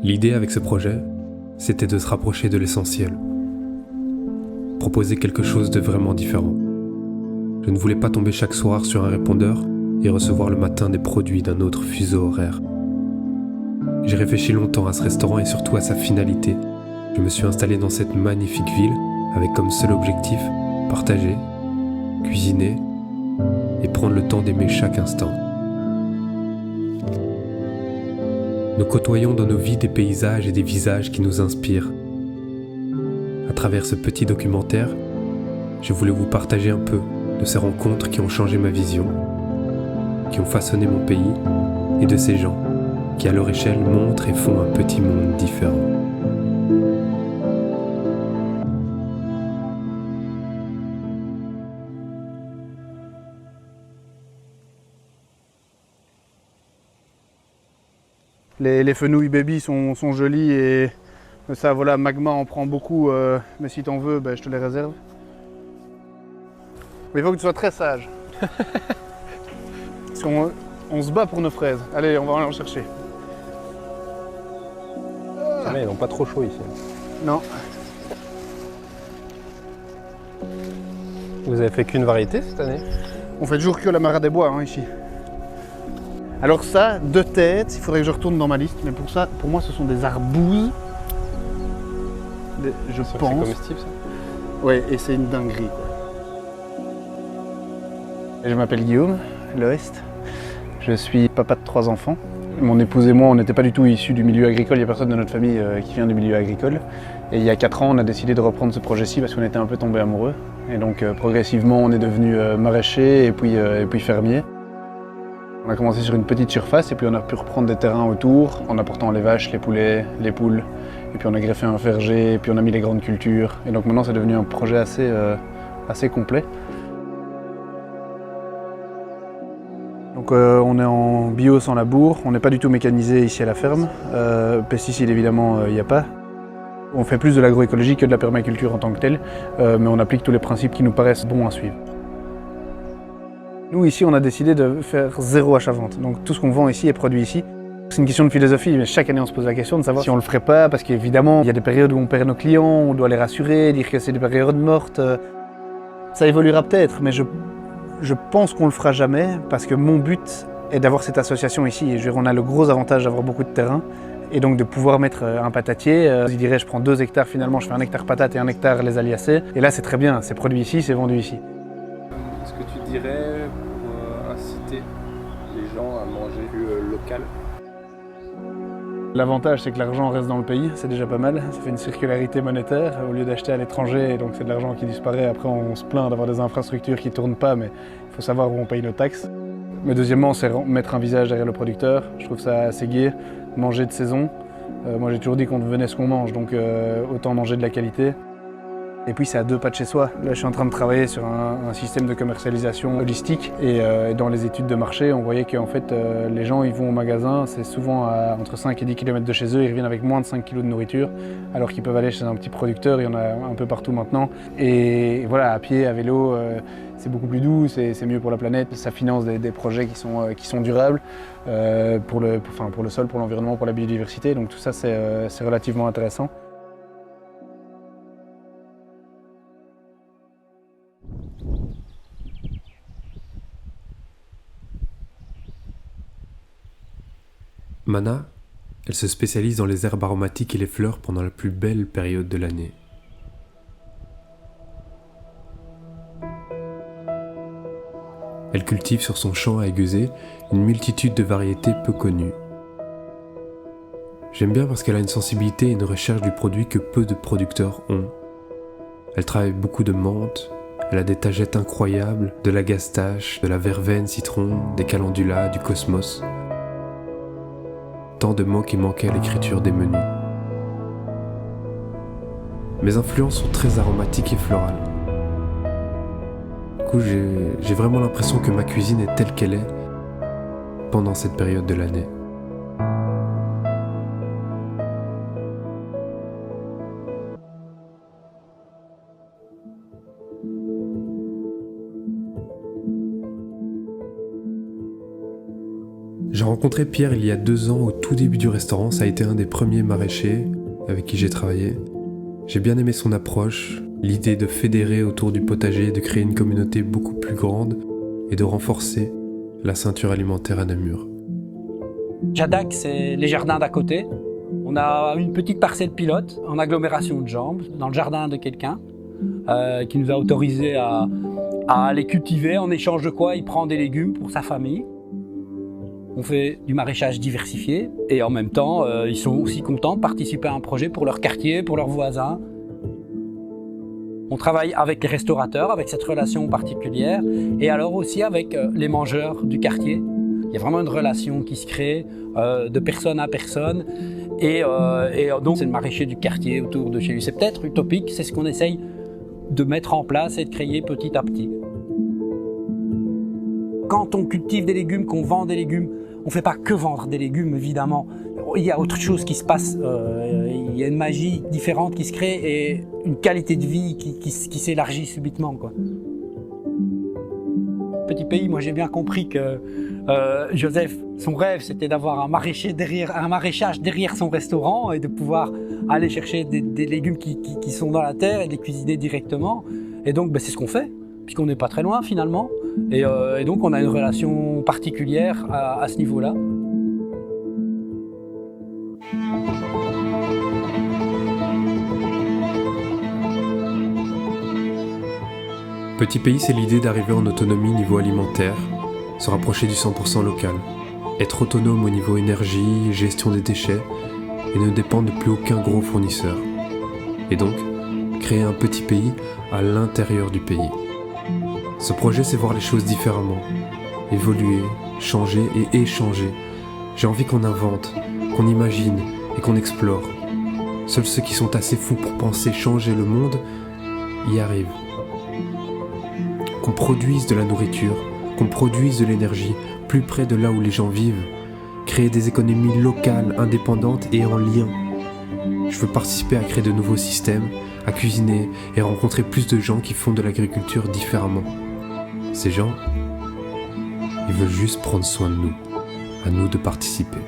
L'idée avec ce projet, c'était de se rapprocher de l'essentiel. Proposer quelque chose de vraiment différent. Je ne voulais pas tomber chaque soir sur un répondeur et recevoir le matin des produits d'un autre fuseau horaire. J'ai réfléchi longtemps à ce restaurant et surtout à sa finalité. Je me suis installé dans cette magnifique ville avec comme seul objectif partager, cuisiner et prendre le temps d'aimer chaque instant. Nous côtoyons dans nos vies des paysages et des visages qui nous inspirent. À travers ce petit documentaire, je voulais vous partager un peu de ces rencontres qui ont changé ma vision, qui ont façonné mon pays, et de ces gens qui à leur échelle montrent et font un petit monde différent. Les fenouilles baby sont jolies et ça voilà, Magma en prend beaucoup, mais si t'en veux, je te les réserve. Mais il faut que tu sois très sage. Parce qu'on se bat pour nos fraises. Allez, on va aller en chercher. Ils n'ont pas trop chaud ici. Non. Vous avez fait qu'une variété cette année? On fait toujours que la Mara des Bois ici. Alors ça, de tête, il faudrait que je retourne dans ma liste, mais pour ça, pour moi, ce sont des arbouses. Je pense. C'est comestible ça? Ouais, et c'est une dinguerie quoi. Et je m'appelle Guillaume, l'Ouest. Je suis papa de 3 enfants. Mon épouse et moi, on n'était pas du tout issus du milieu agricole, il n'y a personne de notre famille qui vient du milieu agricole. Et il y a 4 ans, on a décidé de reprendre ce projet-ci parce qu'on était un peu tombés amoureux. Et donc progressivement, on est devenu maraîcher et puis fermier. On a commencé sur une petite surface et puis on a pu reprendre des terrains autour en apportant les vaches, les poulets, les poules. Et puis on a greffé un verger, et puis on a mis les grandes cultures. Et donc maintenant, c'est devenu un projet assez complet. Donc on est en bio sans labour, on n'est pas du tout mécanisé ici à la ferme. Pesticides évidemment, il n'y a pas. On fait plus de l'agroécologie que de la permaculture en tant que telle, mais on applique tous les principes qui nous paraissent bons à suivre. Nous ici, on a décidé de faire 0 achat-vente. Donc tout ce qu'on vend ici est produit ici. C'est une question de philosophie, mais chaque année on se pose la question de savoir si on le ferait pas, parce qu'évidemment, il y a des périodes où on perd nos clients, on doit les rassurer, dire que c'est des périodes mortes. Ça évoluera peut-être, mais je pense qu'on le fera jamais, parce que mon but est d'avoir cette association ici. Et on a le gros avantage d'avoir beaucoup de terrain, et donc de pouvoir mettre un patatier. Je dirais, je prends 2 hectares finalement, je fais 1 hectare patate et 1 hectare les aliacées. Et là c'est très bien, c'est produit ici, c'est vendu ici. Est-ce que tu dirais pour inciter les gens à manger plus local? L'avantage, c'est que l'argent reste dans le pays, c'est déjà pas mal. Ça fait une circularité monétaire au lieu d'acheter à l'étranger, et donc c'est de l'argent qui disparaît. Après, on se plaint d'avoir des infrastructures qui ne tournent pas, mais il faut savoir où on paye nos taxes. Mais deuxièmement, c'est mettre un visage derrière le producteur. Je trouve ça assez gai, manger de saison. Moi, j'ai toujours dit qu'on devenait ce qu'on mange, donc autant manger de la qualité. Et puis c'est à 2 pas de chez soi. Là je suis en train de travailler sur un système de commercialisation holistique et dans les études de marché on voyait qu'en fait les gens ils vont au magasin, c'est souvent à entre 5 et 10 km de chez eux, ils reviennent avec moins de 5 kg de nourriture alors qu'ils peuvent aller chez un petit producteur, il y en a un peu partout maintenant. Et voilà, à pied, à vélo, c'est beaucoup plus doux, c'est mieux pour la planète, ça finance des projets qui sont durables pour le sol, pour l'environnement, pour la biodiversité, donc tout ça c'est relativement intéressant. Mana, elle se spécialise dans les herbes aromatiques et les fleurs pendant la plus belle période de l'année. Elle cultive sur son champ à Aiguezé une multitude de variétés peu connues. J'aime bien parce qu'elle a une sensibilité et une recherche du produit que peu de producteurs ont. Elle travaille beaucoup de menthe, elle a des tagettes incroyables, de l'agastache, de la verveine citron, des calendulas, du cosmos. Tant de mots qui manquaient à l'écriture des menus. Mes influences sont très aromatiques et florales. Du coup, j'ai vraiment l'impression que ma cuisine est telle qu'elle est pendant cette période de l'année. J'ai rencontré Pierre il y a 2 ans au tout début du restaurant, ça a été un des premiers maraîchers avec qui j'ai travaillé. J'ai bien aimé son approche, l'idée de fédérer autour du potager, de créer une communauté beaucoup plus grande et de renforcer la ceinture alimentaire à Namur. Jadac, c'est les jardins d'à côté. On a une petite parcelle pilote en agglomération de Jambes, dans le jardin de quelqu'un, qui nous a autorisé à les cultiver, en échange de quoi il prend des légumes pour sa famille. On fait du maraîchage diversifié et en même temps, ils sont aussi contents de participer à un projet pour leur quartier, pour leurs voisins. On travaille avec les restaurateurs, avec cette relation particulière et alors aussi avec les mangeurs du quartier. Il y a vraiment une relation qui se crée de personne à personne et donc c'est le maraîcher du quartier autour de chez lui. C'est peut-être utopique, c'est ce qu'on essaye de mettre en place et de créer petit à petit. Quand on cultive des légumes, qu'on vend des légumes, on ne fait pas que vendre des légumes, évidemment. Il y a autre chose qui se passe, il y a une magie différente qui se crée et une qualité de vie qui s'élargit subitement, quoi. Petit pays, moi j'ai bien compris que Joseph, son rêve, c'était d'avoir un maraîchage derrière son restaurant et de pouvoir aller chercher des légumes qui sont dans la terre et de les cuisiner directement. Et donc c'est ce qu'on fait, puisqu'on n'est pas très loin finalement. Et donc on a une relation particulière à ce niveau-là. Petit pays, c'est l'idée d'arriver en autonomie niveau alimentaire, se rapprocher du 100% local, être autonome au niveau énergie, gestion des déchets, et ne dépendre de plus aucun gros fournisseur. Et donc, créer un petit pays à l'intérieur du pays. Ce projet, c'est voir les choses différemment, évoluer, changer et échanger. J'ai envie qu'on invente, qu'on imagine et qu'on explore. Seuls ceux qui sont assez fous pour penser changer le monde y arrivent. Qu'on produise de la nourriture, qu'on produise de l'énergie plus près de là où les gens vivent, créer des économies locales, indépendantes et en lien. Je veux participer à créer de nouveaux systèmes, à cuisiner et rencontrer plus de gens qui font de l'agriculture différemment. Ces gens, ils veulent juste prendre soin de nous, à nous de participer.